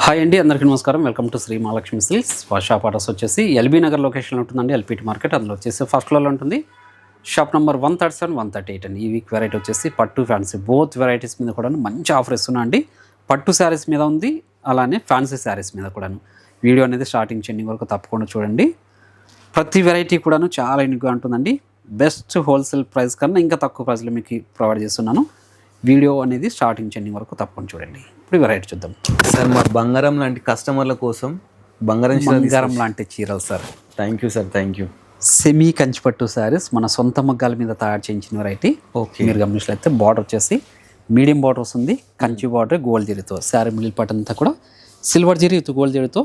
Hi అండి, అందరికీ నమస్కారం. Welcome to Shri Mahalakshmi silks. Shop address వచ్చేసి ఎల్బీ నగర్ లొకేషన్లో ఉంటుందండి. ఎల్పిటి మార్కెట్, అందులో వచ్చేసి ఫస్ట్ ఫ్లోర్లో ఉంటుంది. షాప్ నెంబర్ 137, 138 అండి. ఈ వీక్ వెరైటీ వచ్చేసి పట్టు ఫ్యాన్సీ బోత్ వెరైటీస్ మీద కూడా మంచి ఆఫర్ ఇస్తున్నా అండి. పట్టు శారీస్ మీద ఉంది, అలానే ఫ్యాన్సీ శారీస్ మీద కూడాను. వీడియో అనేది స్టార్టింగ్ ఎండింగ్ వరకు తప్పకుండా చూడండి. ప్రతి వెరైటీ కూడాను చాలా యూనిక్గా ఉంటుందండి. బెస్ట్ హోల్సేల్ ప్రైస్ కన్నా ఇంకా తక్కువ ప్రైస్లో మీకు ప్రొవైడ్ చేస్తున్నాను. వీడియో అనేది స్టార్టింగ్ ఎండింగ్ వరకు తప్పకుండా చూడండి. ఇప్పుడు వెరైటీ చూద్దాం సార్. మా బంగారం లాంటి కస్టమర్ల కోసం బంగారం లాంటి చీరలు sir. Thank you sir, thank you. Semi కంచిపట్టు శారీస్ మన సొంత మగ్గాల మీద తయారు చేయించిన వెరైటీ. ఓకే, మీరు గమనించినట్లయితే బార్డర్ వచ్చేసి మీడియం బార్డర్ వస్తుంది. కంచి బార్డర్ గోల్డ్ జరీతో, శారీ మిడిల్ పార్ట్ అంతా కూడా సిల్వర్ జరీ విత్ గోల్డ్ జరీతో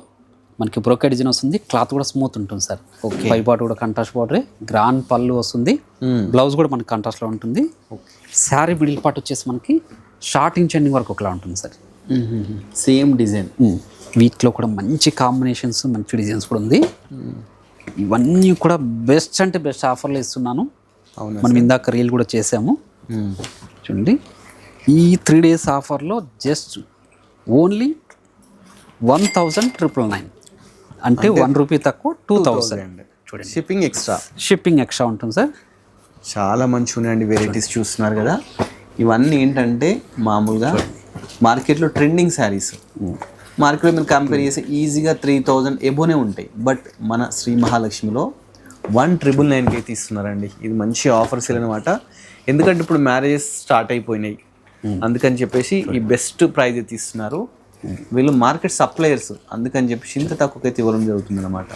మనకి బ్రోకెట్ డిజైన్ వస్తుంది. క్లాత్ కూడా స్మూత్ ఉంటుంది సార్. ఓకే, పై బార్డర్ కూడా కంట్రాస్ట్ బార్డరే, గ్రాండ్ పళ్ళు వస్తుంది. బ్లౌజ్ కూడా మనకి కంట్రాస్ట్లో ఉంటుంది. శారీ మిడిల్ పార్ట్ వచ్చేసి మనకి స్టార్టింగ్ ఎండింగ్ వరకు ఒకలా ఉంటుంది సార్. Same design. వీటిలో కూడా మంచి కాంబినేషన్స్, మంచి డిజైన్స్ కూడా ఉంది. ఇవన్నీ కూడా బెస్ట్ అంటే బెస్ట్ ఆఫర్లో ఇస్తున్నాను. మనం ఇందాక రీల్ కూడా చేసాము చూడండి. ఈ 3 days ఆఫర్లో జస్ట్ ఓన్లీ 1,999, అంటే 1 రూపీ తక్కువ 2,000. చూడండి, షిప్పింగ్ ఎక్స్ట్రా ఉంటుంది సార్. చాలా మంచిగా ఉన్నాయండి వెరైటీస్. చూస్తున్నారు కదా, ఇవన్నీ ఏంటంటే మామూలుగా మార్కెట్లో ట్రెండింగ్ శారీస్. మార్కెట్లో మీరు కంపేర్ చేస్తే ఈజీగా 3,000 ఎబోనే ఉంటాయి. బట్ మన శ్రీ మహాలక్ష్మిలో 1,999కి అయితే ఇస్తున్నారండి. ఇది మంచి ఆఫర్ సేల్ అనమాట. ఎందుకంటే ఇప్పుడు మ్యారేజెస్ స్టార్ట్ అయిపోయినాయి, అందుకని చెప్పేసి ఈ బెస్ట్ ప్రైజ్ అయితే ఇస్తున్నారు. వీళ్ళు మార్కెట్ సప్లయర్స్, అందుకని చెప్పేసి ఇంత తక్కువకైతే ఇవ్వడం జరుగుతుంది అనమాట.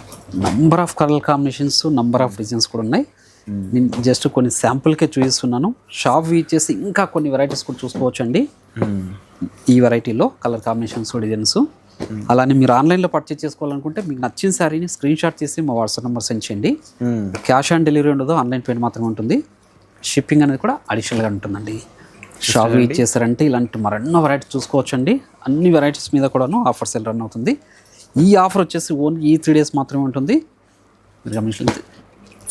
Number of colour combinations, number of designs కూడా ఉన్నాయి. నేను జస్ట్ కొన్ని శాంపుల్కే చూపిస్తున్నాను. షాప్ ఇచ్చేసి ఇంకా కొన్ని వెరైటీస్ కూడా చూసుకోవచ్చు అండి. ఈ వెరైటీలో కలర్ కాంబినేషన్స్, డిజైన్స్. అలానే మీరు ఆన్లైన్లో పర్చేస్ చేసుకోవాలనుకుంటే మీకు నచ్చిన శారీని స్క్రీన్ షాట్ చేసి మా వాట్సాప్ నెంబర్ సెండ్ చేయండి. క్యాష్ ఆన్ డెలివరీ ఉండదు, ఆన్లైన్ పేమెంట్ మాత్రమే ఉంటుంది. షిప్పింగ్ అనేది కూడా అడిషనల్గా ఉంటుందండి. షాప్ ఇచ్చేసారంటే ఇలాంటి మరెన్నో వెరైటీస్ చూసుకోవచ్చు అండి. అన్ని వెరైటీస్ మీద కూడాను ఆఫర్ సేల్ రన్ అవుతుంది. ఈ ఆఫర్ వచ్చేసి ఓన్లీ ఈ 3 days మాత్రమే ఉంటుంది. మీరు గమనించండి,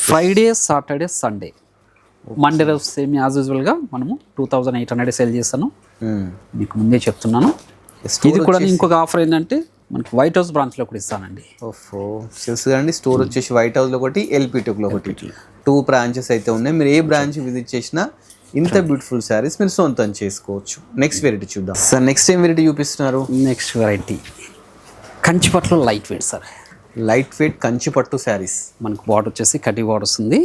ఫ్రైడే, సాటర్డే, సండే, మండే రోజు సేమ్ యాజ్ యూజువల్గా మనము 2,800 సేల్ చేస్తాను. మీకు ముందే చెప్తున్నాను. ఇది కూడా ఇంకొక ఆఫర్ ఏంటంటే మనకి వైట్ హౌస్ బ్రాంచ్లో కూడా ఇస్తానండి. తెలుసు కదండి, స్టోర్ వచ్చేసి వైట్ హౌస్లో ఒకటి, ఎల్పిటిలో ఒకటి, 2 branches అయితే ఉన్నాయి. మీరు ఏ బ్రాంచ్ విజిట్ చేసినా ఇంత బ్యూటిఫుల్ శారీస్ మీరు సొంతం చేసుకోవచ్చు. నెక్స్ట్ వెరైటీ చూద్దాం సార్. నెక్స్ట్ ఏం వెరైటీ చూపిస్తున్నారు? నెక్స్ట్ వెరైటీ కంచిపట్టులో light weight sir. Light weight కంచిపట్టు శారీస్. మనకు బార్డర్ వచ్చేసి కటి బార్డర్ వస్తుంది.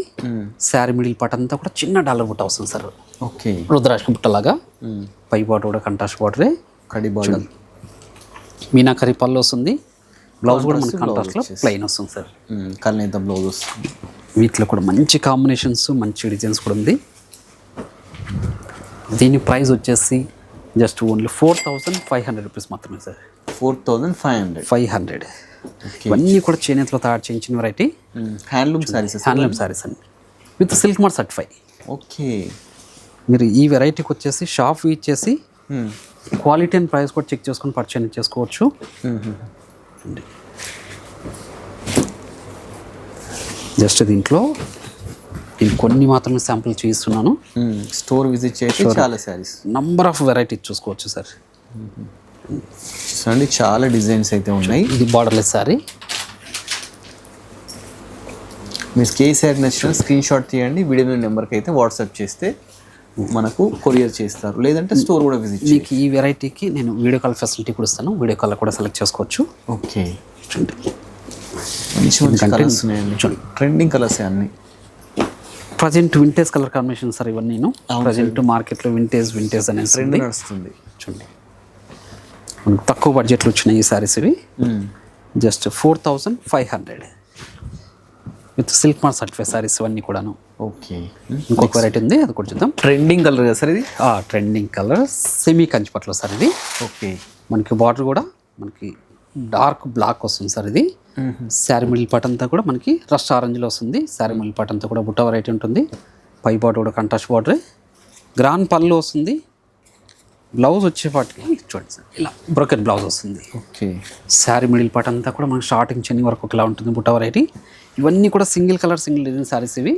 శారీ మిడిల్ పార్ట్ అంతా కూడా చిన్న డాలర్ బుట్ట వస్తుంది సార్. ఓకే, రుద్రాక్ష బుట్టలాగా. పై బార్డర్ కూడా కంట్రాస్ట్ బార్డరే, కడి బార్డర్, మీనాకరి పళ్ళు వస్తుంది. బ్లౌజ్ కూడా మనకి కంట్రాస్ట్లో ప్లెయిన్ వస్తుంది సార్. కల్నేత బ్లౌజ్ వస్తుంది. వీటిలో కూడా మంచి కాంబినేషన్స్, మంచి డిజైన్స్ కూడా ఉంది. దీని ప్రైస్ వచ్చేసి జస్ట్ ఓన్లీ 4,500 రూపీస్ మాత్రమే సార్. 4,500. ఇవన్నీ కూడా చేనేతలో తయారు చేయించిన వెరైటీ. హ్యాండ్లూమ్ శారీస్ అండి, with silk mark certify. Okay, మీరు ఈ వెరైటీకి వచ్చేసి షాప్ ఇచ్చేసి క్వాలిటీ అండ్ ప్రైస్ కూడా చెక్ చేసుకొని పర్చేజ్ చేసుకోవచ్చు. జస్ట్ దీంట్లో నేను కొన్ని మాత్రమే శాంపుల్ చూపిస్తున్నాను. స్టోర్ విజిట్ చేసి చాలా శారీస్, నంబర్ ఆఫ్ వెరైటీస్ చూసుకోవచ్చు సార్. అండి చాలా డిజైన్స్ అయితే ఉన్నాయి. ఇది బార్డర్లెస్ శారీ. మీరు ఏ శారీ నచ్చిన స్క్రీన్ షాట్ తీయండి, వీడియో నెంబర్కి అయితే వాట్సాప్ చేస్తే మనకు కొరియర్ చేస్తారు, లేదంటే స్టోర్ కూడా విజిట్. మీకు ఈ వెరైటీకి నేను వీడియో కాల్ ఫెసిలిటీ కూడా ఇస్తాను. వీడియో కాల్ కూడా సెలెక్ట్ చేసుకోవచ్చు. ఓకే, మంచి మంచి కలర్స్ ఉన్నాయండి. ట్రెండింగ్ కలర్స్ అన్నీ. Present vintage colour combination sir ఇవన్నీ. ప్రజెంట్ మార్కెట్లో వింటేజ్ అనే ట్రెండ్ నడుస్తుంది. చూడండి, మనకు తక్కువ బడ్జెట్లో వచ్చినాయి ఈ శారీస్. ఇవి just 4,500 with silk mark certify saris ఇవన్నీ కూడాను. ఓకే, ఇంకొక వెరైటీ ఉంది, అది కూడా చూద్దాం. ట్రెండింగ్ కలర్ కదా సార్ ఇది? ట్రెండింగ్ కలర్ సెమీ కంచిపట్లో సార్ ఇది. ఓకే, మనకి బార్డర్ కూడా మనకి డార్క్ బ్లాక్ వస్తుంది సార్. ఇది శారీ మిడిల్ పార్ట్ అంతా కూడా మనకి రస్ట్ ఆరెంజ్లో వస్తుంది. శారీ మిడిల్ పార్ట్ అంతా కూడా బుట్ట వెరైటీ ఉంటుంది. పై బార్డర్ కూడా కంట్రాస్ట్ బార్డరే, గ్రాండ్ పళ్ళు వస్తుంది. బ్లౌజ్ వచ్చేపాటికి చూడండి సార్, ఇలా బ్రోకెట్ బ్లౌజ్ వస్తుంది. ఓకే, శారీ మిడిల్ పార్ట్ అంతా కూడా మనకి స్టార్టింగ్ చెన్ని వరకు ఒకలా ఉంటుంది బుట్ట వెరైటీ. ఇవన్నీ కూడా single colour single design saris. ఇవి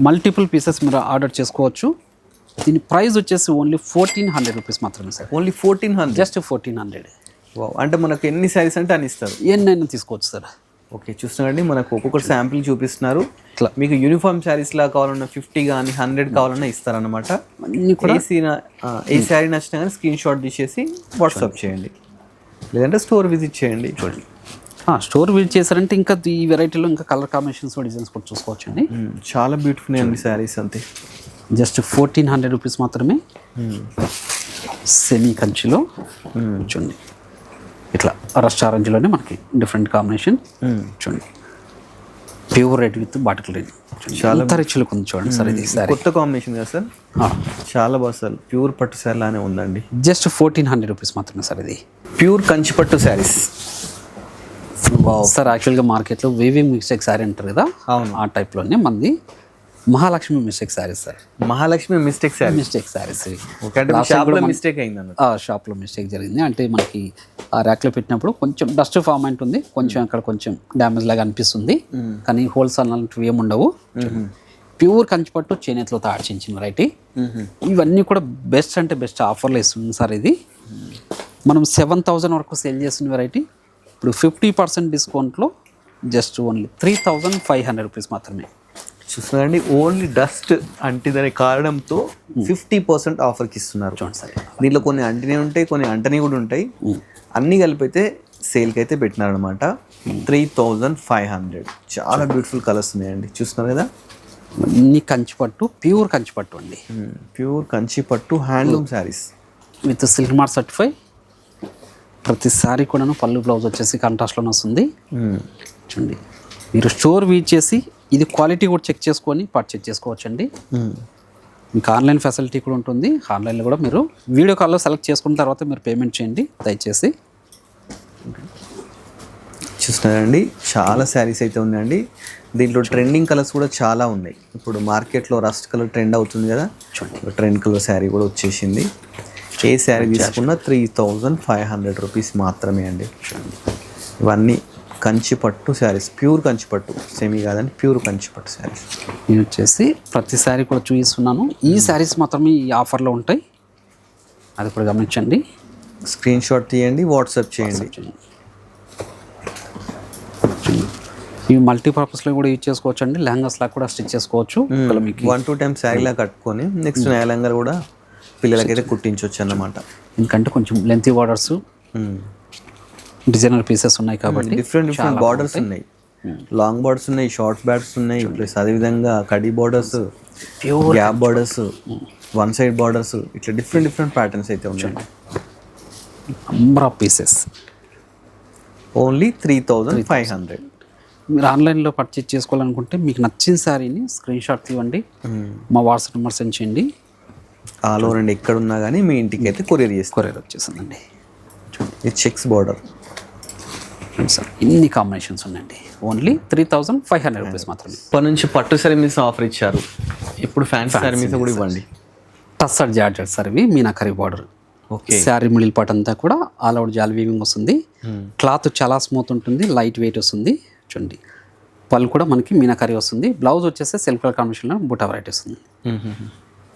మల్టిపుల్ పీసెస్ మీరు ఆర్డర్ చేసుకోవచ్చు. దీని ప్రైస్ వచ్చేసి ఓన్లీ 1400 రూపీస్ మాత్రమే సార్. Only 1400, just 1400. వావ్, అంటే మనకు ఎన్ని శారీస్ అంటే అని ఇస్తారు. ఎన్నైనా తీసుకోవచ్చు సార్. ఓకే, చూస్తున్నారండి మనకు ఒక్కొక్కటి శాంపిల్ చూపిస్తున్నారు. ఇట్లా మీకు యూనిఫామ్ శారీస్ లా కావాలన్నా 50 కానీ 100 కావాలన్నా ఇస్తారనమాట. అన్నీ కూడా ఏ శారీ నచ్చినా కానీ స్క్రీన్ షాట్ తీసేసి వాట్సాప్ చేయండి, లేదంటే స్టోర్ విజిట్ చేయండి. చూడండి, స్టోర్ విజిట్ చేశారంటే ఇంకా ఈ వెరైటీలో ఇంకా కలర్ కాంబినేషన్స్ డిజైన్స్ కూడా చూసుకోవచ్చండి. చాలా బ్యూటిఫుల్ అండి శారీస్ అంతే. జస్ట్ 1400 రూపీస్ మాత్రమే. సెమీ కంచిలో చూడండి, ఇట్లా రస్ట్ ఆరెంజ్లోనే మనకి డిఫరెంట్ కాంబినేషన్. చూడండి, pure red with bottle green, చాలా రిచ్ లుక్ ఉంది చూడండి సార్. ఇది సారీ కొత్త కాంబినేషన్ కదా సార్, చాలా బాగా సార్. ప్యూర్ పట్టు శారీ లానే ఉందండి. జస్ట్ 1400 రూపీస్ మాత్రమే సార్. ఇది ప్యూర్ కంచి పట్టు శారీస్ సార్. యాక్చువల్గా మార్కెట్లో వీవింగ్ మిస్టేక్ శారీ అంటారు కదా, అవును, ఆ టైప్లోనే మంది Mahalakshmi mistake saris sir. Mahalakshmi mistake sari, mistake saris ఇవి. మిస్టేక్ అయింది, షాప్లో మిస్టేక్ జరిగింది. అంటే మనకి ఆ ర్యాక్లో పెట్టినప్పుడు కొంచెం డస్ట్ ఫామ్ ఉంటుంది, కొంచెం అక్కడ కొంచెం డ్యామేజ్ లాగా అనిపిస్తుంది, కానీ హోల్స్ అలాంటివి ఏమి ఉండవు. ప్యూర్ కంచిపట్టు చేనేతలో ఆర్చించిన వెరైటీ. ఇవన్నీ కూడా బెస్ట్ అంటే బెస్ట్ ఆఫర్లో ఇస్తుంది సార్. ఇది మనం 7000 వరకు సేల్ చేస్తున్న వెరైటీ ఇప్పుడు 50% డిస్కౌంట్లో జస్ట్ ఓన్లీ 3500 రూపీస్ మాత్రమే. చూస్తున్నారండి, ఓన్లీ డస్ట్ అంటిదనే కారణంతో 50% ఆఫర్కి ఇస్తున్నారు. చూడండి సార్, దీంట్లో కొన్ని అంటినే ఉంటాయి, కొన్ని అంటని కూడా ఉంటాయి. అన్నీ కలిపి అయితే సేల్కి అయితే పెట్టినారనమాట. 3500. చాలా బ్యూటిఫుల్ కలర్స్ ఉన్నాయండి, చూస్తున్నారు కదా. అన్ని కంచిపట్టు, ప్యూర్ కంచిపట్టు అండి. Pure Kanchipattu handloom saris with silk mark certify. ప్రతి శారీ కూడాను పళ్ళు బ్లౌజ్ వచ్చేసి కాంట్రాస్ట్లోనే వస్తుంది. చూడండి, మీరు స్టోర్ విజిట్ చేసి ఇది క్వాలిటీ కూడా చెక్ చేసుకొని పర్చేజ్ చేసుకోవచ్చండి. మీకు ఆన్లైన్ ఫెసిలిటీ కూడా ఉంటుంది. ఆన్లైన్లో కూడా మీరు వీడియో కాల్లో సెలెక్ట్ చేసుకున్న తర్వాత మీరు పేమెంట్ చేయండి దయచేసి. చూస్తున్నారండి, చాలా శారీస్ అయితే ఉన్నాయండి. దీంట్లో ట్రెండింగ్ కలర్స్ కూడా చాలా ఉన్నాయి. ఇప్పుడు మార్కెట్లో రస్ట్ కలర్ ట్రెండ్ అవుతుంది కదా, ట్రెండ్ కలర్ శారీ కూడా వచ్చేసింది. ఏ శారీ తీసుకున్నా 3500 రూపీస్ మాత్రమే అండి. ఇవన్నీ కంచిపట్టు శారీస్, ప్యూర్ కంచిపట్టు, సెమీ కాదండి, ప్యూర్ కంచిపట్టు శారీస్. నేను వచ్చేసి ప్రతి శారీ కూడా చూపిస్తున్నాను. ఈ శారీస్ మాత్రమే ఈ ఆఫర్లో ఉంటాయి, అది కూడా గమనించండి. స్క్రీన్ షాట్ తీయండి, వాట్సాప్ చేయండి. ఇవి మల్టీపర్పస్లో కూడా యూజ్ చేసుకోవచ్చు అండి. లెహంగాస్లా కూడా స్టిచ్ చేసుకోవచ్చు. మీకు 1-2 టైమ్స్ శారీలా కట్టుకొని నెక్స్ట్ లెహంగా కూడా పిల్లలకైతే కుట్టించవచ్చు అన్నమాట. ఎందుకంటే కొంచెం లెంతీ బార్డర్స్, డిజైనర్ పీసెస్ ఉన్నాయి కాబట్టి డిఫరెంట్ బార్డర్స్ ఉన్నాయి. లాంగ్ బార్డర్స్ ఉన్నాయి, షార్ట్ బార్డర్స్ ఉన్నాయి, ప్లస్ అదేవిధంగా khadi borders, gap borders, one side borders, ఇట్లా డిఫరెంట్ ప్యాటర్న్స్ అయితే ఉన్నాయి. Number of pieces. ఓన్లీ 3500. మీరు ఆన్లైన్లో పర్చేజ్ చేసుకోవాలనుకుంటే మీకు నచ్చిన శారీని స్క్రీన్ షాట్ తీయండి, మా వాట్సాప్ నెంబర్ సెండ్ చేయండి. ఆల్ ఓవర్ అండి, ఎక్కడున్నా కానీ మీ ఇంటికి అయితే కొరియర్ వచ్చేసిందండి. ఇది చెక్స్ బార్డర్ సార్. ఇన్ని కాంబినేషన్స్ ఉన్నాయండి. ఓన్లీ 3500 రూపీస్ మాత్రమే. ఇప్పటి నుంచి పట్టు శారీ మీద ఆఫర్ ఇచ్చారు, ఇప్పుడు ఫ్యాన్సీ శారీ మీద కూడా ఇవ్వండి. టస్సర్ జార్జెట్ సార్ ఇవి, meenakari border. Okay, sari middle part అంతా కూడా ఆల్ అవుట్ జాల్ వీవింగ్ వస్తుంది. క్లాత్ చాలా స్మూత్ ఉంటుంది, లైట్ వెయిట్ వస్తుంది. చూడండి, పళ్ళు కూడా మనకి మీనాకరీ వస్తుంది. బ్లౌజ్ వచ్చేసి సెల్ఫ్ కలర్ కాంబినేషన్లో బుటా వెరైటీ వస్తుంది.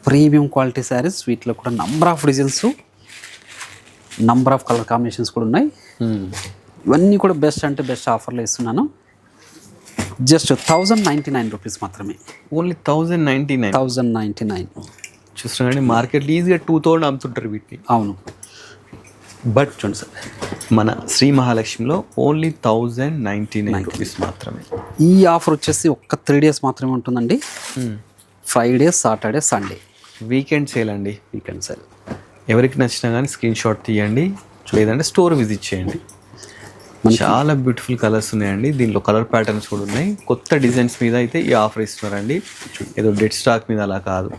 Premium quality saris. వీటిలో కూడా number of designs, number of colour combinations కూడా ఉన్నాయి. ఇవన్నీ కూడా బెస్ట్ అంటే బెస్ట్ ఆఫర్లో ఇస్తున్నాను. జస్ట్ 1099 రూపీస్ మాత్రమే. ఓన్లీ 1099. చూస్తున్నాండి, మార్కెట్లో ఈజీగా 2000 అమ్ముతుంటారు వీటిని. అవును, బట్ చూడండి సార్, మన శ్రీ మహాలక్ష్మిలో ఓన్లీ 1099 రూపీస్ మాత్రమే. ఈ ఆఫర్ వచ్చేసి ఒక్క 3 days మాత్రమే ఉంటుందండి. Friday, Saturday, Sunday weekend sale అండి. Weekend sale. ఎవరికి నచ్చినా కానీ స్క్రీన్ షాట్ తీయండి, లేదంటే స్టోర్ విజిట్ చేయండి. చాలా బ్యూటిఫుల్ కలర్స్ ఉన్నాయండి. దీంట్లో కలర్ ప్యాటర్న్స్ కూడా ఉన్నాయి. కొత్త డిజైన్స్ మీద అయితే ఈ ఆఫర్ ఇస్తున్నారండి, ఏదో డెడ్ స్టాక్ మీద అలా కాదు.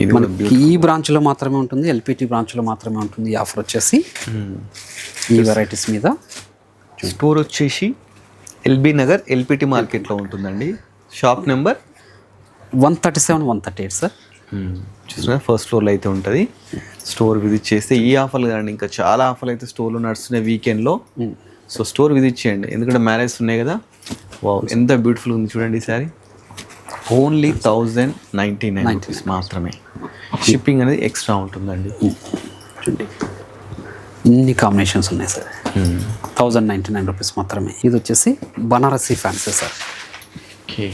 ఇది మనకి ఈ బ్రాంచ్లో మాత్రమే ఉంటుంది, ఎల్పిటి బ్రాంచ్లో మాత్రమే ఉంటుంది ఈ ఆఫర్ వచ్చేసి. ఈ వెరైటీస్ మీద స్టోర్ వచ్చేసి ఎల్బీ నగర్ ఎల్పిటి మార్కెట్లో ఉంటుందండి. Shop number 137, 138 sir. చూసిన ఫస్ట్ ఫ్లోర్లో అయితే ఉంటుంది. స్టోర్ విజిట్ చేస్తే ఈ ఆఫర్లు కానీ ఇంకా చాలా ఆఫర్లు అయితే స్టోర్లో నడుస్తున్నాయి వీకెండ్లో. సో స్టోర్ విజిట్ చేయండి, ఎందుకంటే మ్యారేజ్ ఉన్నాయి కదా. వావ్, ఎంత బ్యూటిఫుల్ ఉంది చూడండి ఈ సారీ. ఓన్లీ 1099 రూపీస్ మాత్రమే. షిప్పింగ్ అనేది ఎక్స్ట్రా ఉంటుందండి. చూడండి ఇన్ని కాంబినేషన్స్ ఉన్నాయి సార్. 1099 రూపీస్ మాత్రమే. ఇది వచ్చేసి బనారసి ఫ్యాన్సీ సార్. ఓకే,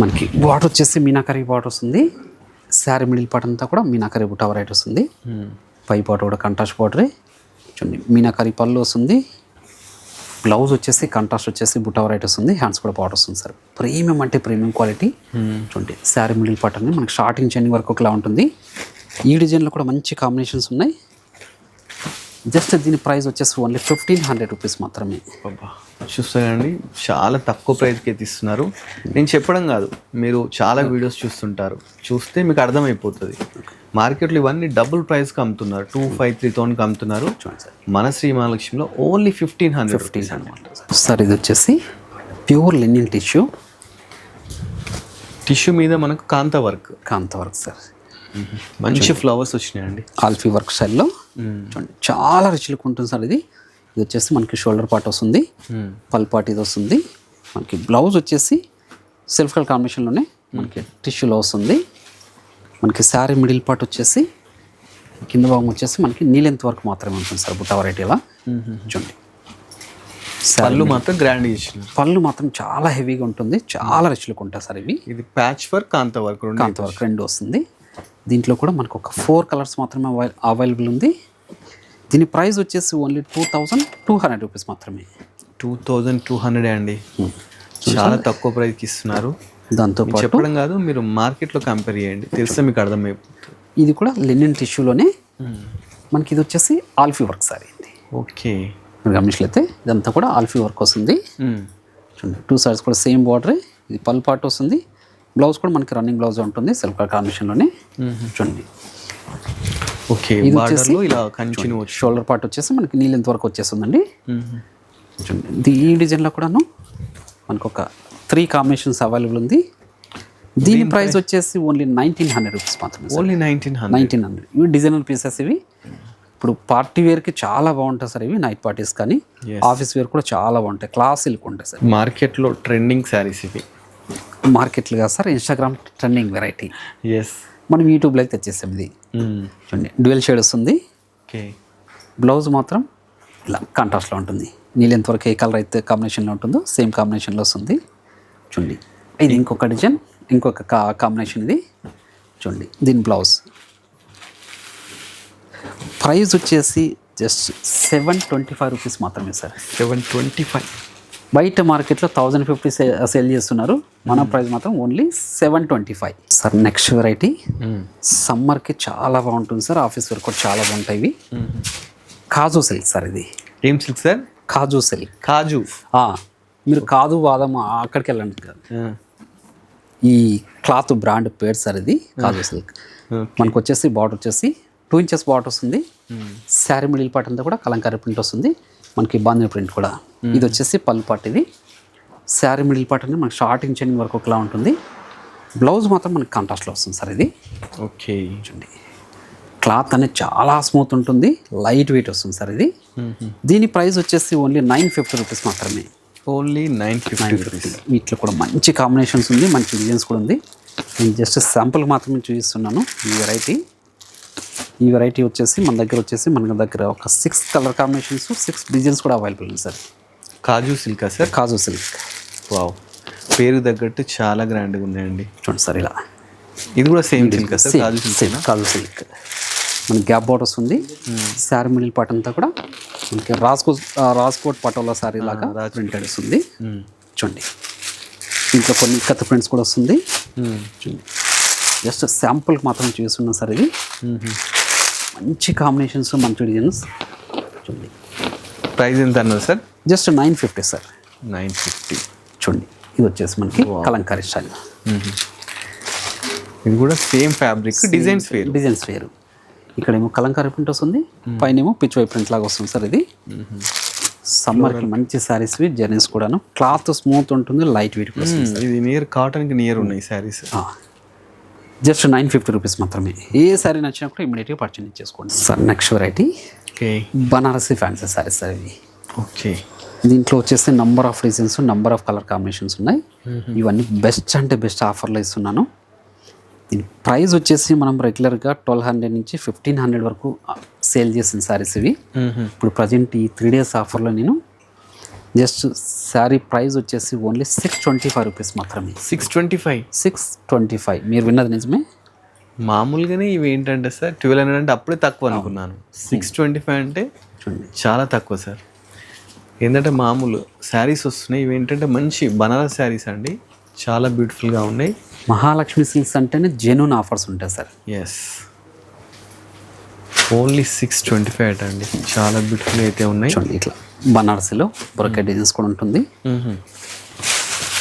మనకి బార్డర్ వచ్చేసి మీనాకరీ బార్డర్ వస్తుంది. శారీ మిడిల్ పార్ట్ అంతా కూడా మీనాకరీ బుట్ట వెరైటీ వస్తుంది. పై పార్ట్ కూడా కంట్రాస్ట్ బార్డరే. చూడండి మీనాకరీ పళ్ళు వస్తుంది. బ్లౌజ్ వచ్చేసి కంట్రాస్ట్ వచ్చేసి బుట్ట వెరైటీ వస్తుంది. హ్యాండ్స్ కూడా బార్డర్ వస్తుంది సార్. ప్రీమియం అంటే ప్రీమియం క్వాలిటీ. చూడండి శారీ మిడిల్ పార్ట్ అనేది మనకి స్టార్టింగ్ చెండింగ్ వరకు ఒకలా ఉంటుంది. ఈ డిజైన్లో కూడా మంచి కాంబినేషన్స్ ఉన్నాయి. జస్ట్ దీని ప్రైస్ వచ్చేసి ఓన్లీ 1500 రూపీస్ మాత్రమే. చూస్తారండి, చాలా తక్కువ ప్రైస్కి అయితే ఇస్తున్నారు. నేను చెప్పడం కాదు, మీరు చాలా వీడియోస్ చూస్తుంటారు, చూస్తే మీకు అర్థమైపోతుంది. మార్కెట్లో ఇవన్నీ డబుల్ ప్రైస్కి అమ్ముతున్నారు. 2500-3000కి అమ్ముతున్నారు. మన శ్రీ మహాలక్ష్మిలో ఓన్లీ 1500 సార్. ఇది వచ్చేసి ప్యూర్ లెనిన్ టిష్యూ. టిష్యూ మీద మనకు కాంతా వర్క్ సార్. మంచి ఫ్లవర్స్ వచ్చినాయండి. ఆల్ఫీ వర్క్ స్టైల్లో చూడండి, చాలా రిచ్ లుక్ ఉంటుంది సార్. ఇది వచ్చేసి మనకి షోల్డర్ పార్ట్ వస్తుంది. పల్ పార్ట్ ఇది వస్తుంది. మనకి బ్లౌజ్ వచ్చేసి సెల్ఫ్ కలర్ కాంబినేషన్లోనే మనకి టిష్యూలో వస్తుంది. మనకి శారీ మిడిల్ పార్ట్ వచ్చేసి కింద భాగం వచ్చేసి మనకి నీలెంత్ వర్క్ మాత్రమే ఉంటుంది సార్. బుట్ట వెరైటీలా చూడండి. పళ్ళు మాత్రం గ్రాండ్ ఇచ్చిన పళ్ళు మాత్రం చాలా హెవీగా ఉంటుంది. చాలా రిచ్ లుక్ ఉంటాయి సార్ ఇవి. ఇది ప్యాచ్ వర్క్, కాంతా వర్క్ రెండు వస్తుంది. దీంట్లో కూడా మనకు ఒక 4 కలర్స్ మాత్రమే అవైలబుల్ ఉంది. దీని ప్రైస్ వచ్చేసి ఓన్లీ 2200 రూపీస్ మాత్రమే. 2200 అండి, చాలా తక్కువ ప్రైస్కి ఇస్తున్నారు. దాంతో చెప్పడం కాదు, మీరు మార్కెట్లో కంపేర్ చేయండి, తెలిస్తే మీకు అర్థమైపోతుంది. ఇది కూడా లెనిన్ టిష్యూలోనే మనకి. ఇది వచ్చేసి ఆల్ఫీ వర్క్ సారీ. ఓకే, మీరు గమనించలేతే ఇదంతా కూడా ఆల్ఫీ వర్క్ వస్తుంది. చూడండి, 2 సైడ్స్ కూడా సేమ్ బార్డరే. ఇది పల్ పార్ట్ వస్తుంది. బ్లౌజ్ కూడా మనకి రన్నింగ్ బ్లౌజ్ ఉంటుంది సెల్ఫ్ కలర్ కాంబినేషన్లోనే. చూడండి. ఓకే, ఇది వచ్చేసి ఇలా కంటిన్యూ షోల్డర్ పార్ట్ వచ్చేసి మనకి నీ లెంత్ వరకు వచ్చేస్తుందండి. చూడండి, ఈ డిజైన్లో కూడాను మనకు ఒక 3 కాంబినేషన్స్ అవైలబుల్ ఉంది. దీని ప్రైస్ వచ్చేసి ఓన్లీ 1900 రూపీస్ మాత్రమే. ఓన్లీ 1900. ఇవి డిజైనర్ పీసెస్. ఇవి ఇప్పుడు పార్టీ వేర్కి చాలా బాగుంటాయి సార్. ఇవి నైట్ పార్టీస్ కానీ ఆఫీస్ వేర్ కూడా చాలా బాగుంటాయి. క్లాస్ లుక్ ఉంటాయి సార్. మార్కెట్లో ట్రెండింగ్ శారీస్ ఇవి. మార్కెట్లో కాదు sir, Instagram trending variety. Yes, మనం యూట్యూబ్లో అయితే తెచ్చేసాం. ఇది చూడండి, డ్యూయల్ షేడ్ వస్తుంది. ఓకే, బ్లౌజ్ మాత్రం ఇలా కాంట్రాస్ట్లో ఉంటుంది. నీళ్ళెంత వరకు ఏ కలర్ అయితే కాంబినేషన్లో ఉంటుందో సేమ్ కాంబినేషన్లో వస్తుంది. చూడండి, ఇది ఇంకొక డిజైన్, ఇంకొక కాంబినేషన్. ఇది చూడండి, దీని బ్లౌజ్ ప్రైస్ వచ్చేసి జస్ట్ 725 రూపీస్ మాత్రమే సార్. 725. బయట మార్కెట్లో 1050 సేల్ చేస్తున్నారు. మన ప్రైస్ మాత్రం ఓన్లీ 725 సార్. నెక్స్ట్ వెరైటీ సమ్మర్కి చాలా బాగుంటుంది సార్. ఆఫీస్ వేర్ కూడా చాలా బాగుంటాయి. ఇవి కాజు సిల్క్ సార్. ఇది ఏం సిల్క్ సార్? కాజు సిల్క్. కాజు, మీరు కాదు బాదం అక్కడికి వెళ్ళండి కాదు. ఈ క్లాత్ బ్రాండ్ పేరు సార్. ఇది కాజు సిల్క్. మనకు వచ్చేసి బార్డర్ వచ్చేసి 2 ఇంచెస్ బార్డర్ వస్తుంది. శారీ మిడిల్ పార్ట్ అంతా కూడా కలంకారీ ప్రింట్ వస్తుంది. మనకి బాంధని ప్రింట్ కూడా. ఇది వచ్చేసి పళ్ళు పార్ట్. ఇది శారీ మిడిల్ పార్ట్ అనేది మనకి స్టార్టింగ్ చెండింగ్ వరకు ఒకలా ఉంటుంది. బ్లౌజ్ మాత్రం మనకి కాంట్రాస్ట్లో వస్తుంది సార్. ఇది ఓకే, చూడండి, క్లాత్ అనేది చాలా స్మూత్ ఉంటుంది. లైట్ వెయిట్ వస్తుంది సార్. ఇది దీని ప్రైస్ వచ్చేసి ఓన్లీ 950 రూపీస్ మాత్రమే. Only 950 rupees. వీటిలో కూడా మంచి కాంబినేషన్స్ ఉంది, మంచి డిజైన్స్ కూడా ఉంది. నేను జస్ట్ శాంపుల్ మాత్రమే చూపిస్తున్నాను. ఈ వెరైటీ వచ్చేసి మన దగ్గర ఒక 6 కలర్ కాంబినేషన్స్, 6 డిజైన్స్ కూడా అవైలబుల్ ఉంది సార్. కాజు సిల్కా సార్? కాజు సిల్క్. వావ్, పేరు తగ్గట్టు చాలా గ్రాండ్గా ఉన్నాయండి. చూడండి సార్, ఇలా ఇది కూడా సేమ్ సిల్కా సార్? కాజు సిల్క్. మనకి గ్యాప్ బార్డర్ వస్తుంది. శారీ మిడిల్ పార్ట్ అంతా కూడా మనకి రాజ్కోట్ పటోలా శారీ లాగా ప్రింటెడ్ వస్తుంది. చూడండి, ఇంట్లో కొన్ని కత్త ప్రింట్స్ కూడా వస్తుంది. చూడండి, జస్ట్ శాంపుల్కి మాత్రం చూస్తున్నాం సార్. ఇది మంచి కాంబినేషన్స్, మంచి డిజైన్స్. చూడండి, ప్రైస్ ఎంత అన్నారు సార్? Just 950 sir. 950. చూడండి, ఇది వచ్చేసి మనకి కలంకారీ స్టైల్. ఇది కూడా సేమ్ ఫ్యాబ్రిక్, డిజైన్స్ వేరు. ఇక్కడేమో కలంకారీ ప్రింట్ వస్తుంది, పైన ఏమో పిచ్ వై ప్రింట్ లాగా వస్తుంది సార్. ఇది సమ్మర్కి మంచి శారీస్, జర్నీస్ కూడాను. క్లాత్ స్మూత్ ఉంటుంది, లైట్ వెయిట్ కూడా వస్తుంది. ఇది నియర్ కాటన్కి నియర్ ఉన్నాయి శారీస్. జస్ట్ 950 రూపీస్ మాత్రమే. ఏ శారీ నచ్చినా కూడా ఇమీడియట్గా పర్చేజ్ చేసుకోండి sir. Next variety Banarasi fancy saris sir. ఇవి ఓకే, దీంట్లో వచ్చేసి number of designs, number of colour combinations ఉన్నాయి. ఇవన్నీ బెస్ట్ అంటే బెస్ట్ ఆఫర్లో ఇస్తున్నాను. దీని ప్రైస్ వచ్చేసి మనం రెగ్యులర్గా 1200 నుంచి 1500 వరకు సేల్ చేసిన శారీస్ ఇవి. ఇప్పుడు ప్రజెంట్ ఈ 3 days ఆఫర్లో నేను జస్ట్ శారీ ప్రైస్ వచ్చేసి ఓన్లీ 625 రూపీస్ మాత్రమే. 625 మీరు విన్నది నిజమే. మామూలుగానే ఇవి ఏంటంటే సార్ 1200 అంటే అప్పుడే తక్కువ అనుకున్నాను. 625 అంటే చాలా తక్కువ సార్. ఏంటంటే మామూలు శారీస్ వస్తున్నాయి, ఇవి ఏంటంటే మంచి బనారస్ శారీస్ అండి, చాలా బ్యూటిఫుల్గా ఉన్నాయి. మహాలక్ష్మి సిల్క్స్ అంటేనే జెన్యూన్ ఆఫర్స్ ఉంటాయి సార్. ఎస్, ఓన్లీ 625 అండి, చాలా బ్యూటిఫుల్ అయితే ఉన్నాయి. చూడండి ఇట్లా బనారస్లో బ్రొకెట్ డిజైన్స్ కూడా ఉంటుంది.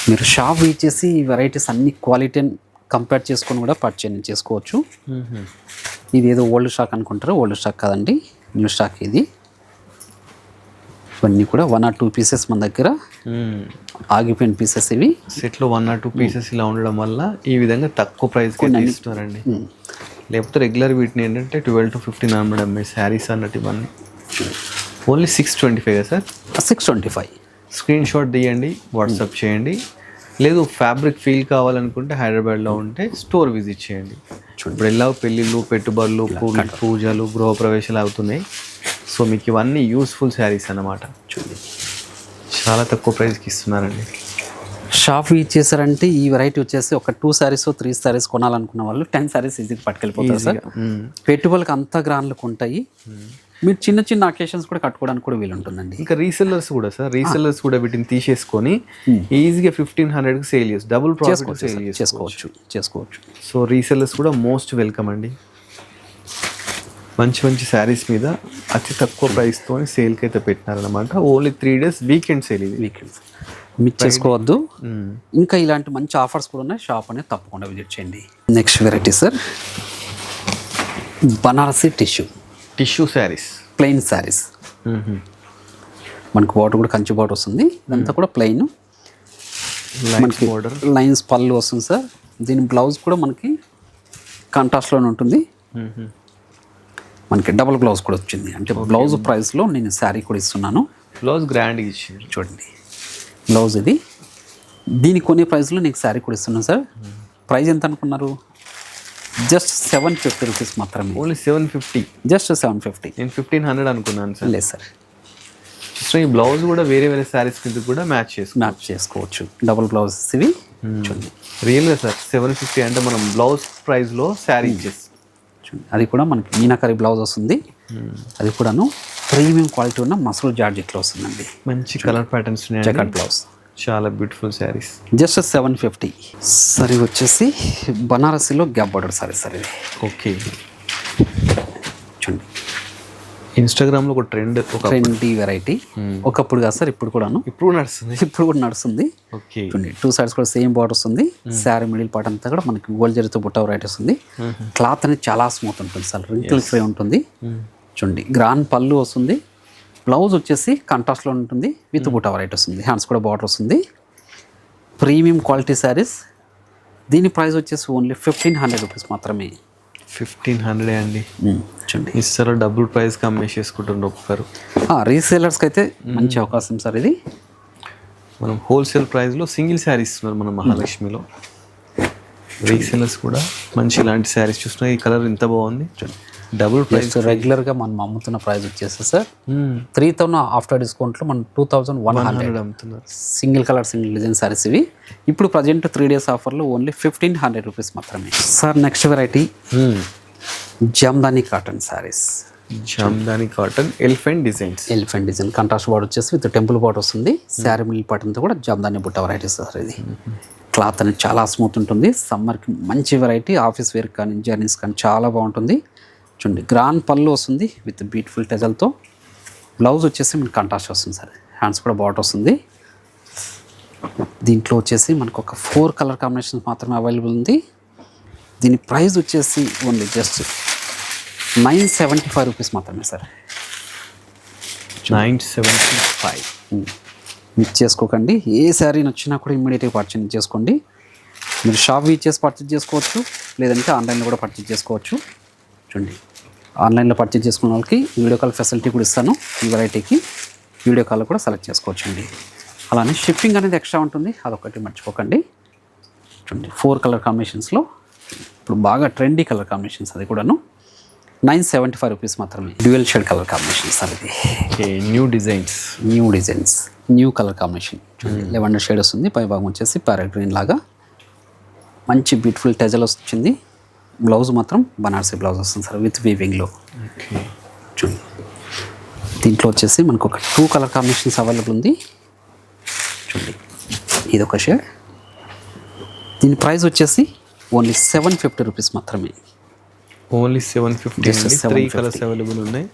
మీరు షాప్ ఇచ్చేసి ఈ వెరైటీస్ అన్ని క్వాలిటీ కంపేర్ చేసుకొని కూడా పర్చేజ్ చేసుకోవచ్చు. ఇది ఏదో ఓల్డ్ స్టాక్ అనుకుంటారు, ఓల్డ్ స్టాక్ కాదండి, న్యూ స్టాక్ ఇది. ఇవన్నీ కూడా 1 or 2 పీసెస్ మన దగ్గర ఆగిపోయిన పీసెస్ ఇవి. సెట్లో 1 or 2 పీసెస్ ఇలా ఉండడం వల్ల ఈ విధంగా తక్కువ ప్రైస్కి ఇస్తున్నారండి. లేకపోతే రెగ్యులర్ వీటిని ఏంటంటే 1200 to 1500 అమ్మే శారీస్ అన్నట్టు ఇవన్నీ ఓన్లీ 625 కదా సార్. 625. స్క్రీన్ షాట్ తీయండి, వాట్సాప్ చేయండి. లేదు ఫ్యాబ్రిక్ ఫీల్ కావాలనుకుంటే హైదరాబాద్లో ఉంటే స్టోర్ విజిట్ చేయండి. ఇప్పుడు ఎలా పెళ్ళిళ్ళు, పెట్టుబడులు, పూజలు, గృహప్రవేశాలు అవుతున్నాయి. సో మీకు ఇవన్నీ యూస్ఫుల్ శారీస్ అన్నమాట. చూడండి చాలా తక్కువ ప్రైస్కి ఇస్తున్నారండి. షాప్ ఇచ్చేసారంటే ఈ వెరైటీ వచ్చేసి ఒక 2 sarees 3 sarees కొనాలనుకున్న వాళ్ళు 10 sarees ఈజీగా పట్టుకెళ్ళిపోతారు సార్. పెట్టుబడులకు అంతా గ్రాండ్లకు ఉంటాయి. మీరు చిన్న చిన్న అకేషన్స్ కూడా కట్టుకోవడానికి కూడా వీలు ఉంటుందండి. ఇంకా రీసెల్లర్స్ కూడా సార్, రీసెల్లర్స్ కూడా వీటిని తీసేసుకొని ఈజీగా 1500కి సేల్ చేసి డబుల్ ప్రాఫిట్ సేల్ చేసుకోవచ్చు. సో రీసెల్లర్స్ కూడా మోస్ట్ వెల్కమ్ అండి. మంచి మంచి శారీస్ మీద అతి తక్కువ ప్రైస్తో సేల్కి అయితే పెట్టినారనమాట. ఓన్లీ 3 days వీకెండ్ సేల్, ఇది వీకెండ్స్ మిస్ చేసుకోవద్దు. ఇంకా ఇలాంటి మంచి ఆఫర్స్ కూడా ఉన్నాయి, షాప్ అనేది తప్పకుండా విజిట్ చేయండి. Next variety sir Banarasi tissue saris, plain saris. మనకు బార్డర్ కూడా కంచి బార్డర్ వస్తుంది, ఇదంతా కూడా ప్లెయిన్. మనకి లైన్స్ పళ్ళు వస్తుంది సార్. దీని బ్లౌజ్ కూడా మనకి కాంట్రాస్ట్లోనే ఉంటుంది. మనకి డబుల్ బ్లౌజ్ కూడా వచ్చింది, అంటే బ్లౌజ్ ప్రైస్లో నేను శారీ కూడా ఇస్తున్నాను. బ్లౌజ్ గ్రాండ్ ఇచ్చింది చూడండి, బ్లౌజ్ ఇది. దీని కొనే ప్రైస్లో నీకు శారీ కూడా ఇస్తున్నాను సార్. ప్రైస్ ఎంత అనుకున్నారు? జస్ట్ 750 రూపీస్ మాత్రమే. Only 750, just 750. నేను 1500 అనుకున్నాను సార్. లేదు సార్, సో ఈ బ్లౌజ్ కూడా వేరే వేరే శారీస్ కింద కూడా మ్యాచ్ చేసుకోవచ్చు. డబుల్ బ్లౌజ్ ఇవి చూడండి. రియల్గా సార్ 750 అంటే మనం బ్లౌజ్ ప్రైస్లో శారీ ఇచ్చేసి చూడండి. అది కూడా మనకి మీనాకరీ బ్లౌజ్ వస్తుంది. అది కూడాను ప్రీమియం క్వాలిటీ ఉన్న మసూర్ జార్జెట్లో వస్తుందండి. మంచి కలర్ ప్యాటర్న్స్ జకార్డ్ బ్లౌజ్, చాలా బ్యూటిఫుల్ శారీస్. జస్ట్ 750. సరే వచ్చేసి బనారసీలో గ్యాప్ బార్డర్ సారీ సార్ ఇది. ఓకే, చూడండి ఇన్స్టాగ్రామ్లో ఒక ట్రెండీ వెరైటీ. ఒకప్పుడు కాదు సార్, ఇప్పుడు కూడాను, ఇప్పుడు కూడా నడుస్తుంది. ఓకే, చూడండి 2 sides కూడా సేమ్ బార్డర్ వస్తుంది. శారీ మిడిల్ పార్ట్ అంతా కూడా మనకి గోల్డ్ జరీతో బుట్ట వెరైటీ వస్తుంది. క్లాత్ అనేది చాలా స్మూత్ ఉంటుంది సార్, రింకిల్ ఫ్రీ ఉంటుంది. చూడండి గ్రాండ్ పళ్ళు వస్తుంది. బ్లౌజ్ వచ్చేసి కాంట్రాస్ట్లో ఉంటుంది, విత్ బుట్ట వెరైటీ వస్తుంది. హ్యాండ్స్ కూడా బార్డర్ వస్తుంది. Premium quality saris. దీని ప్రైస్ వచ్చేసి ఓన్లీ 1500 రూపీస్ మాత్రమే. 1500 అండి. చూడండి ఇస్తారు, డబుల్ ప్రైస్కి అమ్మేసేసుకుంటారు ఒక్కరు. రీసేలర్స్కి అయితే మంచి అవకాశం సార్ ఇది. మనం హోల్సేల్ ప్రైస్లో సింగిల్ శారీస్ ఇస్తున్నారు మన మహాలక్ష్మిలో. రీసేలర్స్ కూడా మంచి ఇలాంటి శారీస్ చూస్తున్నారు. ఈ కలర్ ఎంత బాగుంది. Double price. రెగ్యులర్గా మనం అమ్ముతున్న ప్రైస్ వచ్చేసి సార్ 3000 ఆఫ్టర్ డిస్కౌంట్లో మనం 2100 అమ్ముతున్నారు. Single colour single design saris ఇవి. ఇప్పుడు ప్రజెంట్ 3 days ఆఫర్లో ఓన్లీ 1500 రూపీస్ మాత్రమే sir. Next variety Jamdani cotton saris. Jamdani cotton elephant design contrast border వచ్చేసి విత్ టెంపుల్ బార్డర్ వస్తుంది. శారీ మిడిల్ పార్ట్ అంతా కూడా జామ్దాని బుట్ట వెరైటీ సార్ ఇది. క్లాత్ అనేది చాలా స్మూత్ ఉంటుంది. సమ్మర్కి మంచి వెరైటీ, ఆఫీస్ వేర్ కానీ జర్నీస్ కానీ చాలా బాగుంటుంది. చూడండి గ్రాండ్ పళ్ళు వస్తుంది విత్ బ్యూటిఫుల్ టెజల్తో. బ్లౌజ్ వచ్చేసి మనకి కాంట్రాస్ట్ వస్తుంది సార్. హ్యాండ్స్ కూడా బార్డర్ వస్తుంది. దీంట్లో వచ్చేసి మనకు ఒక 4 కలర్ కాంబినేషన్స్ మాత్రమే అవైలబుల్ ఉంది. దీని ప్రైస్ వచ్చేసి ఓన్లీ జస్ట్ 975 రూపీస్ మాత్రమే సార్. 975. మిస్ చేసుకోకండి. ఏ శారీ నచ్చినా కూడా ఇమ్మీడియట్గా పర్చేజ్ చేసుకోండి. మీరు షాప్ ఇచ్చేసి పర్చేజ్ చేసుకోవచ్చు, లేదంటే ఆన్లైన్లో కూడా పర్చేజ్ చేసుకోవచ్చు. చూడండి ఆన్లైన్లో పర్చేజ్ చేసుకున్న వాళ్ళకి వీడియో కాల్ ఫెసిలిటీ కూడా ఇస్తాను. ఈ వెరైటీకి వీడియో కాల్ కూడా సెలెక్ట్ చేసుకోవచ్చు అండి. అలానే షిప్పింగ్ అనేది ఎక్స్ట్రా ఉంటుంది, అదొకటి మర్చిపోకండి. చూడండి 4 కలర్ కాంబినేషన్స్లో ఇప్పుడు బాగా ట్రెండీ కలర్ కాంబినేషన్స్ అది కూడాను 975 రూపీస్ మాత్రమే. Dual shade colour combination sir ఇది. New designs, new colour combination. Lavender shade వస్తుంది, పై భాగం వచ్చేసి ప్యారెట్ గ్రీన్ లాగా మంచి బ్యూటిఫుల్ టెజల్ వచ్చింది. బ్లౌజ్ మాత్రం బనారసీ బ్లౌజ్ వస్తుంది సార్ విత్ వీవింగ్లో. చూడండి దీంట్లో వచ్చేసి మనకు ఒక 2 కలర్ కాంబినేషన్స్ అవైలబుల్ ఉంది. చూడండి ఇదొక షేడ్. దీని ప్రైస్ వచ్చేసి ఓన్లీ 750 రూపీస్ మాత్రమే. ఓన్లీ 750. 3 కలర్స్ అవైలబుల్ ఉన్నాయి.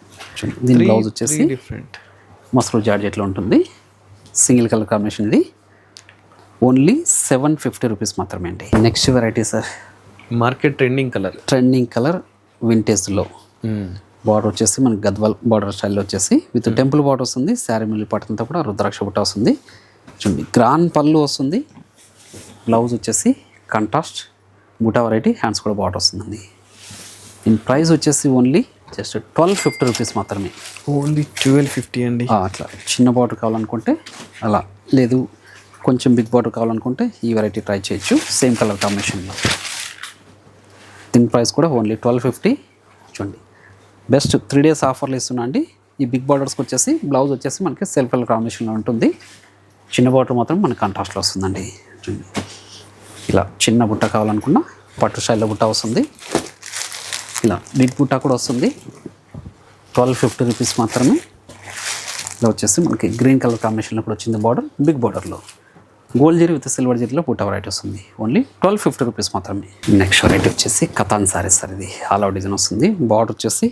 దీని బ్లౌజ్ వచ్చేసి డిఫరెంట్ మస్రూ జార్జెట్లో ఉంటుంది. సింగిల్ కలర్ కాంబినేషన్ ఇది. ఓన్లీ 750 రూపీస్ మాత్రమే అండి. Next variety sir market trending colour వింటేజ్లో. బార్డర్ వచ్చేసి మనకి గద్వాల్ బార్డర్ స్టైల్లో వచ్చేసి విత్ టెంపుల్ బార్డర్ వస్తుంది. శారీ మిల్లి పట్టంతా కూడా రుద్రాక్ష బుట్ట వస్తుంది. చూడండి గ్రాండ్ పళ్ళు వస్తుంది. బ్లౌజ్ వచ్చేసి కాంట్రాస్ట్ బుటా వెరైటీ, హ్యాండ్స్ కూడా బార్డర్ వస్తుందండి. దీని ప్రైస్ వచ్చేసి ఓన్లీ జస్ట్ 1250 రూపీస్ మాత్రమే. ఓన్లీ 1250 అండి. అట్లా చిన్న బార్డర్ కావాలనుకుంటే అలా, లేదు కొంచెం బిగ్ బార్డర్ కావాలనుకుంటే ఈ వెరైటీ ట్రై చేయొచ్చు సేమ్ కలర్ కాంబినేషన్లో. దీని ప్రైస్ కూడా ఓన్లీ 1250. చూడండి బెస్ట్ 3 days ఆఫర్లు ఇస్తున్నా అండి. ఈ బిగ్ బార్డర్స్కి వచ్చేసి బ్లౌజ్ వచ్చేసి మనకి సెల్ఫ్ కలర్ కాంబినేషన్లో ఉంటుంది. చిన్న బార్డర్ మాత్రం మనకి కాంట్రాస్ట్లో వస్తుందండి. చూడండి ఇలా చిన్న బుట్ట కావాలనుకున్నా పట్టు స్టైల్లో బుట్ట వస్తుంది. ఇలా బిగ్ బుట్ట కూడా వస్తుంది. 1250 రూపీస్ మాత్రమే. ఇలా వచ్చేసి మనకి గ్రీన్ కలర్ కాంబినేషన్లో కూడా వచ్చింది బార్డర్, బిగ్ బార్డర్లో గోల్డ్ జరీ విత్ సిల్వర్ జరీలో బుట్ట వెరైటీ వస్తుంది. ఓన్లీ 1250 రూపీస్ మాత్రమే. నెక్స్ట్ వెరైటీ వచ్చేసి కతాన్ సారీస్ సార్. ఇది ఆల్ అవుట్ డిజైన్ వస్తుంది. బార్డర్ వచ్చేసి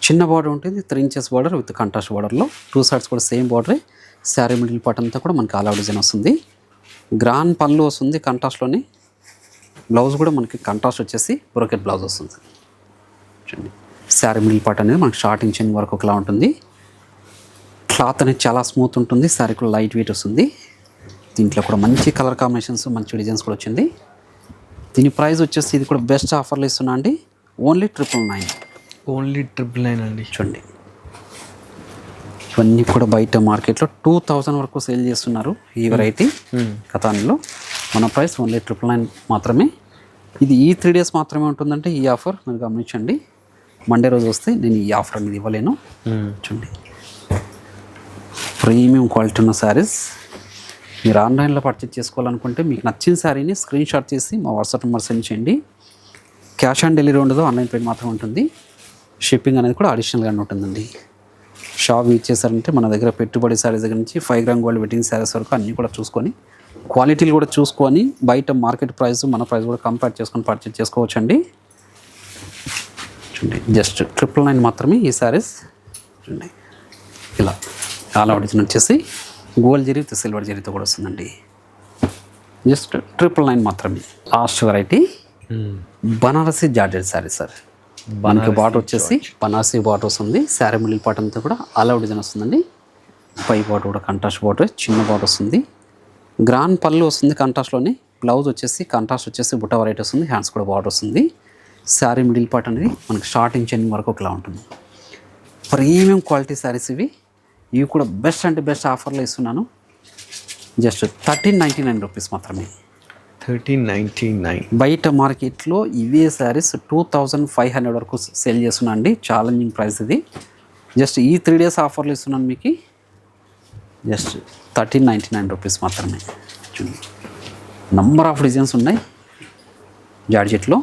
చిన్న బార్డర్ ఉంటుంది, 3 inches బార్డర్ విత్ కాంట్రాస్ట్ బార్డర్లో. 2 sides కూడా సేమ్ బార్డరే. శారీ మిడిల్ పార్ట్ అంతా కూడా మనకి ఆల్ అవుట్ డిజైన్ వస్తుంది. గ్రాండ్ పళ్ళు వస్తుంది కాంట్రాస్ట్లోని. బ్లౌజ్ కూడా మనకి కాంట్రాస్ట్ వచ్చేసి బ్రోకెట్ బ్లౌజ్ వస్తుంది. చూడండి శారీ మిడిల్ పార్ట్ అనేది మనకి స్టార్టింగ్ చెన్ వరకు ఒకలా ఉంటుంది. క్లాత్ అనేది చాలా స్మూత్ ఉంటుంది. శారీ కూడా లైట్ వెయిట్ వస్తుంది. దీంట్లో కూడా మంచి కలర్ కాంబినేషన్స్, మంచి డిజైన్స్ కూడా వచ్చింది. దీని ప్రైస్ వచ్చేసి ఇది కూడా బెస్ట్ ఆఫర్లు ఇస్తున్నా అండి. ఓన్లీ 999 అండి. చూడండి ఇవన్నీ కూడా బయట మార్కెట్లో 2000 వరకు సేల్ చేస్తున్నారు ఈ వెరైటీ కతాన్లో. మన ప్రైస్ ఓన్లీ 999 మాత్రమే. ఇది ఈ 3 days మాత్రమే ఉంటుందంటే ఈ ఆఫర్ మీరు గమనించండి. మండే రోజు వస్తే నేను ఈ ఆఫర్ అనేది ఇవ్వలేను. చూడండి ప్రీమియం క్వాలిటీ ఉన్న శారీస్ మీరు ఆన్లైన్లో పర్చేజ్ చేసుకోవాలనుకుంటే మీకు నచ్చిన శారీని స్క్రీన్ షాట్ చేసి మా వాట్సాప్ నెంబర్ సెండ్ చేయండి. క్యాష్ ఆన్ డెలివరీ ఉండదు, ఆన్లైన్ పేమెంట్ మాత్రం ఉంటుంది. షిప్పింగ్ అనేది కూడా అడిషనల్గానే ఉంటుందండి. షాప్ యూజ్ చేశారంటే మన దగ్గర పెట్టుబడి శారీస్ దగ్గర నుంచి 5 grams గోల్డ్ వెడ్డింగ్ శారీస్ వరకు అన్నీ కూడా చూసుకొని, క్వాలిటీలు కూడా చూసుకొని, బయట మార్కెట్ ప్రైస్ మన ప్రైస్ కూడా కంపేర్ చేసుకొని పర్చేజ్ చేసుకోవచ్చండి. చూడండి జస్ట్ 999 మాత్రమే ఈ శారీస్. చూడండి ఇలా ఆల్ అవుట్ డిజైన్ వచ్చేసి గోల్డ్ జరీ విత్ సిల్వర్ జరీతో కూడా వస్తుందండి. జస్ట్ 999 మాత్రమే. Last variety Banarasi georgette sari sir. మనకి బార్డర్ వచ్చేసి బనారసీ బార్డర్ వస్తుంది. శారీ మిడిల్ పార్ట్ అంతా కూడా ఆల్ అవుట్ డిజైన్ వస్తుందండి. పై బార్డర్ కూడా కాంట్రాస్ట్ బార్డర్, చిన్న బార్డర్ వస్తుంది. గ్రాండ్ పళ్ళు వస్తుంది కాంట్రాస్ట్లోని. బ్లౌజ్ వచ్చేసి కాంట్రాస్ట్ వచ్చేసి బుట్ట వెరైటీ వస్తుంది. హ్యాండ్స్ కూడా బార్డర్ వస్తుంది. శారీ మిడిల్ పార్ట్ అనేది మనకి స్టార్టింగ్ చెన్ వరకు ఒకలా ఉంటుంది. ప్రీమియం క్వాలిటీ శారీస్ ఇవి. ఇవి కూడా బెస్ట్ అంటే బెస్ట్ ఆఫర్లో ఇస్తున్నాను. జస్ట్ 1399 రూపీస్ మాత్రమే. 1399. బయట మార్కెట్లో ఇవే శారీస్ 2500 వరకు సేల్ చేస్తున్నా అండి. ఛాలెంజింగ్ ప్రైస్ ఇది. జస్ట్ ఈ 3 days ఆఫర్లు ఇస్తున్నాను మీకు. జస్ట్ 1399 రూపీస్ మాత్రమే. చూడండి నంబర్ ఆఫ్ డిజైన్స్ ఉన్నాయి జార్జెట్లో.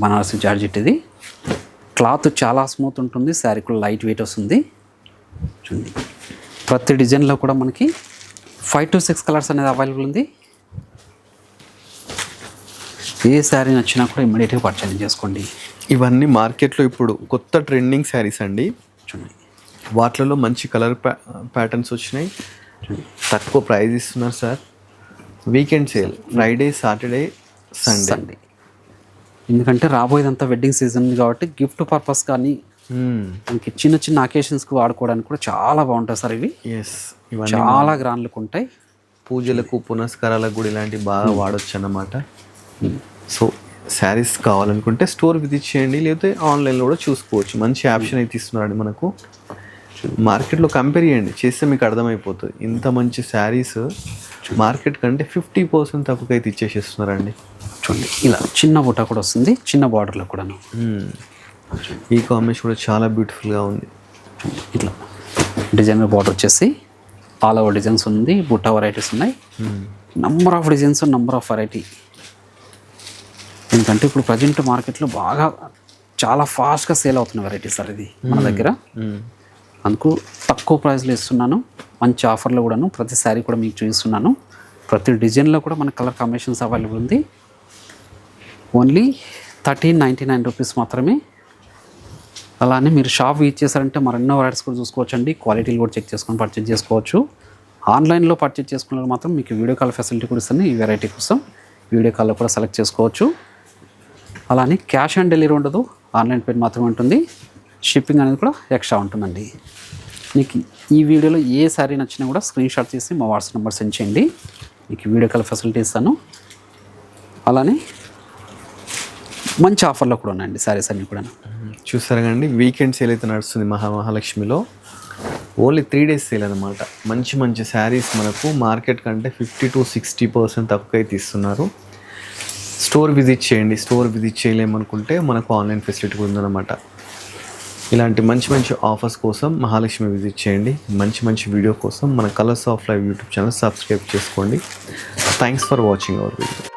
బనారసి జార్జెట్ ఇది. క్లాత్ చాలా స్మూత్ ఉంటుంది. శారీ కూడా లైట్ వెయిట్ వస్తుంది. చూడండి ప్రతి డిజైన్లో కూడా మనకి 5 to 6 కలర్స్ అనేది అవైలబుల్ ఉంది. ఏ శారీ నచ్చినా కూడా ఇమ్మీడియట్గా పర్చేజ్ చేసుకోండి. ఇవన్నీ మార్కెట్లో ఇప్పుడు కొత్త ట్రెండింగ్ శారీస్ అండి. చూడండి వాటిలో మంచి కలర్ ప్యాటర్న్స్ వచ్చినాయి. తక్కువ ప్రైస్ ఇస్తున్నారు sir. Weekend sale Friday, Saturday, Sunday. ఎందుకంటే రాబోయేదంతా వెడ్డింగ్ సీజన్ కాబట్టి గిఫ్ట్ పర్పస్ కానీ మనకి చిన్న చిన్న అకేషన్స్కి వాడుకోవడానికి కూడా చాలా బాగుంటాయి సార్ ఇవి. చాలా గ్రాండ్ లుక్ ఉంటాయి. పూజలకు, పునస్కారాలకు కూడా ఇలాంటివి బాగా వాడచ్చు అన్నమాట. సో శారీస్ కావాలనుకుంటే స్టోర్ విజిట్ చేయండి, లేకపోతే ఆన్లైన్లో కూడా చూసుకోవచ్చు. మంచి ఆప్షన్ అయితే ఇస్తున్నారండి మనకు. మార్కెట్లో కంపేర్ చేస్తే మీకు అర్థమైపోతుంది. ఇంత మంచి శారీస్ మార్కెట్ కంటే 50% తక్కువకైతే ఇచ్చేసేస్తున్నారండి. చూడండి ఇలా చిన్న బుట్ట కూడా వస్తుంది, చిన్న బార్డర్లో కూడాను. ఈ కాంబినేషన్ కూడా చాలా బ్యూటిఫుల్గా ఉంది. ఇట్లా డిజైనర్ బార్డర్ వచ్చేసి ఆల్ ఓవర్ డిజైన్స్ ఉంది, బుట్ట వెరైటీస్ ఉన్నాయి. Number of designs, number of variety. ఎందుకంటే ఇప్పుడు ప్రజెంట్ మార్కెట్లో బాగా చాలా ఫాస్ట్గా సేల్ అవుతున్న వెరైటీ సార్ ఇది మన దగ్గర. అందుకు తక్కువ ప్రైస్లో ఇస్తున్నాను, మంచి ఆఫర్లో కూడాను. ప్రతి శారీ కూడా మీకు చూపిస్తున్నాను. ప్రతి డిజైన్లో కూడా మన కలర్ కాంబినేషన్స్ అవైలబుల్ ఉంది. ఓన్లీ 1399 రూపీస్ మాత్రమే. అలానే మీరు షాప్ విజిట్ చేశారంటే మరెన్నో వెరైటీస్ కూడా చూసుకోవచ్చండి. క్వాలిటీలు కూడా చెక్ చేసుకొని పర్చేజ్ చేసుకోవచ్చు. ఆన్లైన్లో పర్చేజ్ చేసుకున్న మాత్రం మీకు వీడియో కాల్ ఫెసిలిటీ కూడా ఇస్తుంది. ఈ వెరైటీ కోసం వీడియో కాల్లో కూడా సెలెక్ట్ చేసుకోవచ్చు. అలానే క్యాష్ ఆన్ డెలివరీ ఉండదు, ఆన్లైన్ పేమెంట్ మాత్రమే ఉంటుంది. షిప్పింగ్ అనేది కూడా ఎక్స్ట్రా ఉంటుందండి. మీకు ఈ వీడియోలో ఏ శారీ నచ్చినా కూడా స్క్రీన్ షాట్ తీసి మా వాట్సాప్ నెంబర్ సెండ్ చేయండి, మీకు వీడియో కాల్ ఫెసిలిటీ ఇస్తాను. అలానే మంచి ఆఫర్లో కూడా ఉన్నాయండి శారీస్ అన్నీ కూడా. చూసారా అండి, వీకెండ్ సేల్ అయితే నడుస్తుంది మహాలక్ష్మిలో. ఓన్లీ 3 days సేల్ అనమాట. మంచి మంచి శారీస్ మనకు మార్కెట్ కంటే 50 to 60% తక్కువ అయితే ఇస్తున్నారు. స్టోర్ విజిట్ చేయండి. స్టోర్ విజిట్ చేయలేమనుకుంటే మనకు ఆన్లైన్ ఫెసిలిటీ కూడా ఉందన్నమాట. ఇలాంటి మంచి మంచి ఆఫర్స్ కోసం మహాలక్ష్మి విజిట్ చేయండి. మంచి మంచి వీడియో కోసం మన colours of live YouTube channel subscribe చేసుకోండి. Thanks for watching our video.